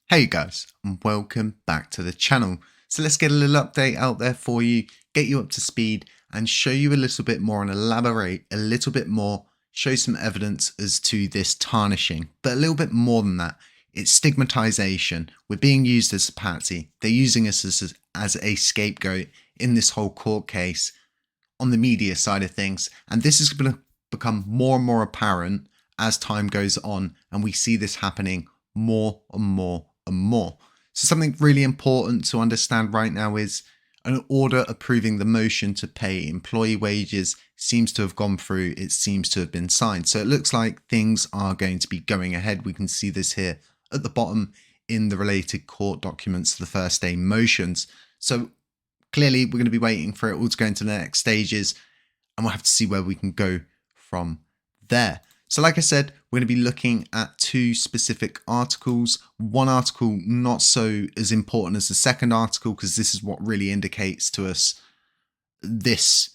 Hey guys, and welcome back to the channel. So let's get a little update out there for you, get you up to speed and show you a little bit more and elaborate a little bit more, show some evidence as to this tarnishing. But a little bit more than that, it's stigmatization. We're being used as a patsy. They're using us as a scapegoat in this whole court case on the media side of things. And this is going to become more and more apparent as time goes on and we see this happening more and more and more. So something really important to understand right now is an order approving the motion to pay employee wages seems to have gone through. It seems to have been signed. So it looks like things are going to be going ahead. We can see this here at the bottom in the related court documents, the first day motions. So clearly we're going to be waiting for it all to go into the next stages and we'll have to see where we can go from there. So like I said, we're going to be looking at two specific articles. One article not so as important as the second article because this is what really indicates to us this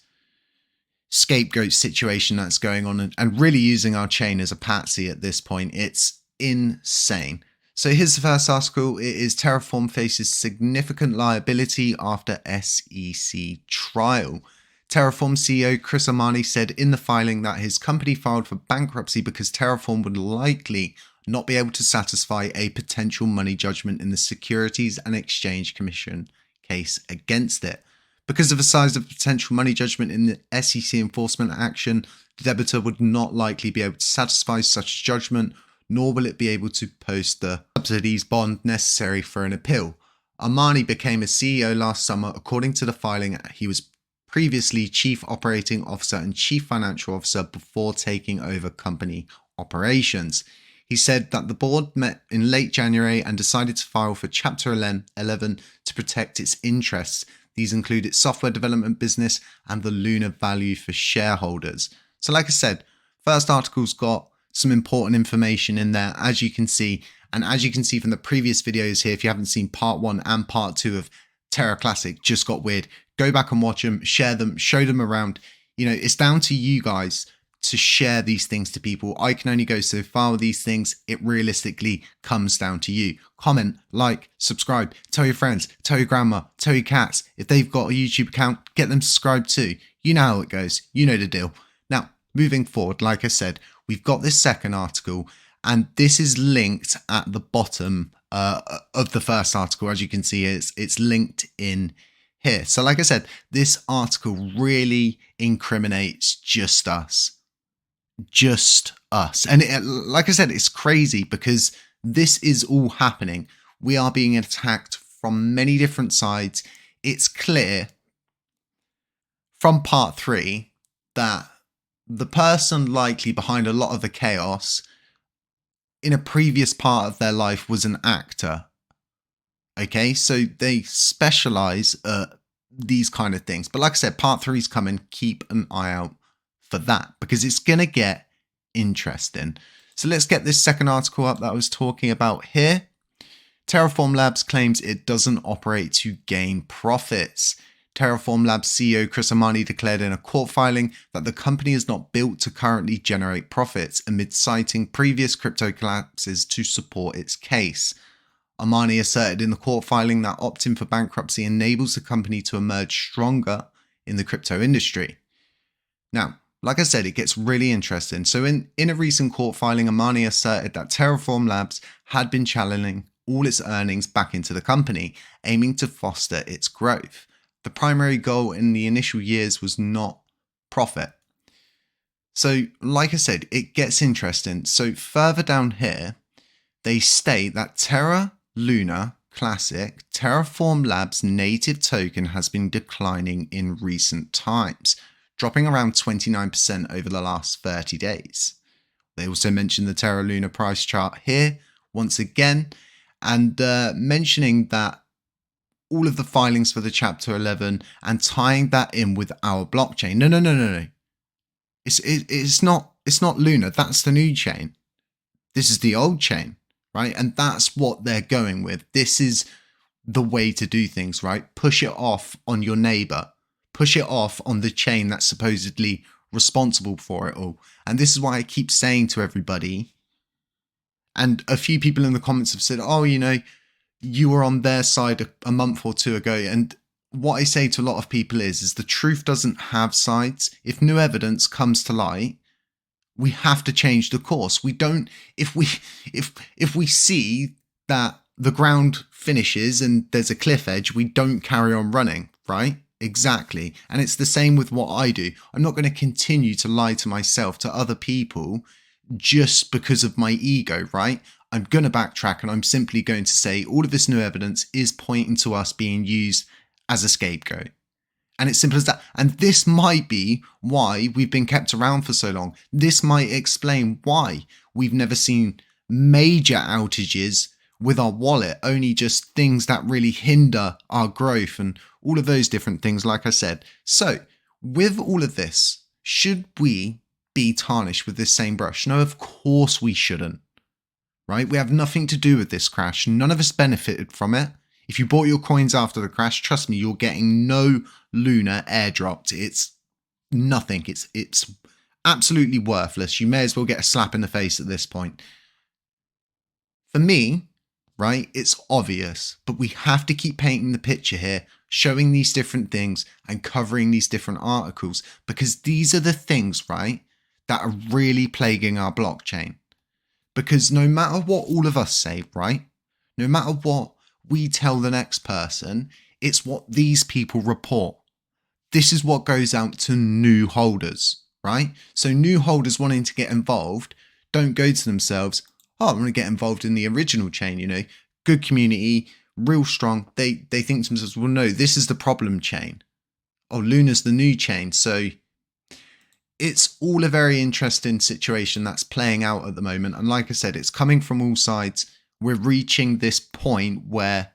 scapegoat situation that's going on and really using our chain as a patsy at this point. It's insane. So here's the first article. It is Terraform faces significant liability after SEC trial. Terraform CEO Chris Amani said in the filing that his company filed for bankruptcy because Terraform would likely not be able to satisfy a potential money judgment in the Securities and Exchange Commission case against it. Because of the size of the potential money judgment in the SEC enforcement action, the debtor would not likely be able to satisfy such judgment, nor will it be able to post the subsidies bond necessary for an appeal. Amani became a CEO last summer. According to the filing, he was previously Chief Operating Officer and Chief Financial Officer before taking over company operations. He said that the board met in late January and decided to file for Chapter 11 to protect its interests. These include its software development business and the Luna value for shareholders. So like I said, first article's got some important information in there, as you can see. And as you can see from the previous videos here, if you haven't seen part 1 and part 2 of Terra Classic Just Got Weird, go back and watch them, share them, show them around. You know, it's down to you guys to share these things to people. I can only go so far with these things. It realistically comes down to you. Comment, like, subscribe, tell your friends, tell your grandma, tell your cats. If they've got a YouTube account, get them subscribed too. You know how it goes. You know the deal. Now, moving forward, like I said, we've got this second article and this is linked at the bottom of the first article. As you can see, it's linked in here. So like I said, this article really incriminates just us. And like I said, it's crazy because this is all happening. We are being attacked from many different sides. It's clear from part 3 that the person likely behind a lot of the chaos in a previous part of their life was an actor. Okay, so they specialize at these kind of things. But like I said, part 3 is coming. Keep an eye out for that because it's going to get interesting. So let's get this second article up that I was talking about here. Terraform Labs claims it doesn't operate to gain profits. Terraform Labs CEO Chris Amani declared in a court filing that the company is not built to currently generate profits amid citing previous crypto collapses to support its case. Amani asserted in the court filing that opting for bankruptcy enables the company to emerge stronger in the crypto industry. Now, like I said, it gets really interesting. So in a recent court filing, Amani asserted that Terraform Labs had been channeling all its earnings back into the company, aiming to foster its growth. The primary goal in the initial years was not profit. So, like I said, it gets interesting. So further down here, they state that Terra, Luna, Classic, Terraform Labs native token has been declining in recent times, dropping around 29% over the last 30 days. They also mention the Terra Luna price chart here once again, and mentioning that all of the filings for the Chapter 11 and tying that in with our blockchain. No. It's not Luna. That's the new chain. This is the old chain, right? And that's what they're going with. This is the way to do things, right? Push it off on your neighbor. Push it off on the chain that's supposedly responsible for it all. And this is why I keep saying to everybody, and a few people in the comments have said, oh, you know, you were on their side a month or two ago. And what I say to a lot of people is the truth doesn't have sides. If new evidence comes to light, we have to change the course. We don't, if we see that the ground finishes and there's a cliff edge, we don't carry on running, right? Exactly. And it's the same with what I do. I'm not going to continue to lie to myself, to other people, just because of my ego, right? I'm going to backtrack and I'm simply going to say all of this new evidence is pointing to us being used as a scapegoat. And it's simple as that. And this might be why we've been kept around for so long. This might explain why we've never seen major outages with our wallet, only just things that really hinder our growth and all of those different things, like I said. So with all of this, should we be tarnished with this same brush? No, of course we shouldn't, right? We have nothing to do with this crash. None of us benefited from it. If you bought your coins after the crash, trust me, you're getting no Luna airdropped. It's nothing. It's absolutely worthless. You may as well get a slap in the face at this point. For me, right, it's obvious, but we have to keep painting the picture here, showing these different things and covering these different articles, because these are the things, right, that are really plaguing our blockchain. Because no matter what all of us say, right, no matter what we tell the next person, it's what these people report. This is what goes out to new holders, right? So new holders wanting to get involved don't go to themselves, oh, I'm going to get involved in the original chain, you know, good community, real strong. They think to themselves, well, no, this is the problem chain. Oh, Luna's the new chain. So it's all a very interesting situation that's playing out at the moment. And like I said, it's coming from all sides. We're reaching this point where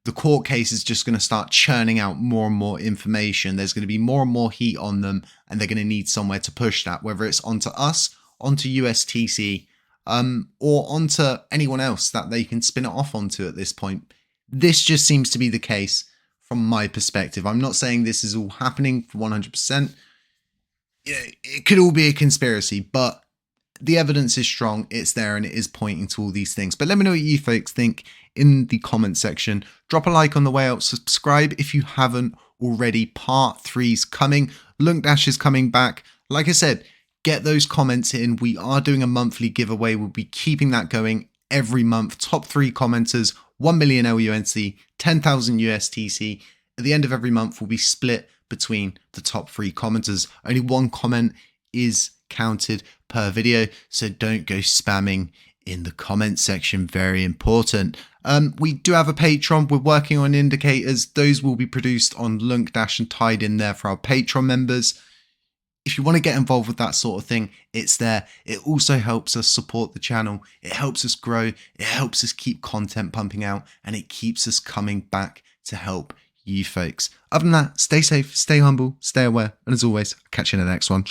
the court case is just going to start churning out more and more information. There's going to be more and more heat on them, and they're going to need somewhere to push that, whether it's onto us, onto USTC, or onto anyone else that they can spin it off onto at this point. This just seems to be the case from my perspective. I'm not saying this is all happening for 100%. It could all be a conspiracy, but the evidence is strong, it's there, and it is pointing to all these things. But let me know what you folks think in the comment section. Drop a like on the way out, subscribe if you haven't already. Part 3's coming, LUNC Dash is coming back. Like I said, get those comments in. We are doing a monthly giveaway. We'll be keeping that going every month. Top 3 commenters, 1 million LUNC, 10,000 USTC. At the end of every month, will be split between the top 3 commenters. Only one comment is counted per video, so don't go spamming in the comment section. Very important. We do have a Patreon. We're working on indicators. Those will be produced on LUNC Dash and tied in there for our Patreon members. If you want to get involved with that sort of thing, it's there. It also helps us support the channel. It helps us grow. It helps us keep content pumping out, and it keeps us coming back to help you folks. Other than that, stay safe, stay humble, stay aware, and as always, I'll catch you in the next one.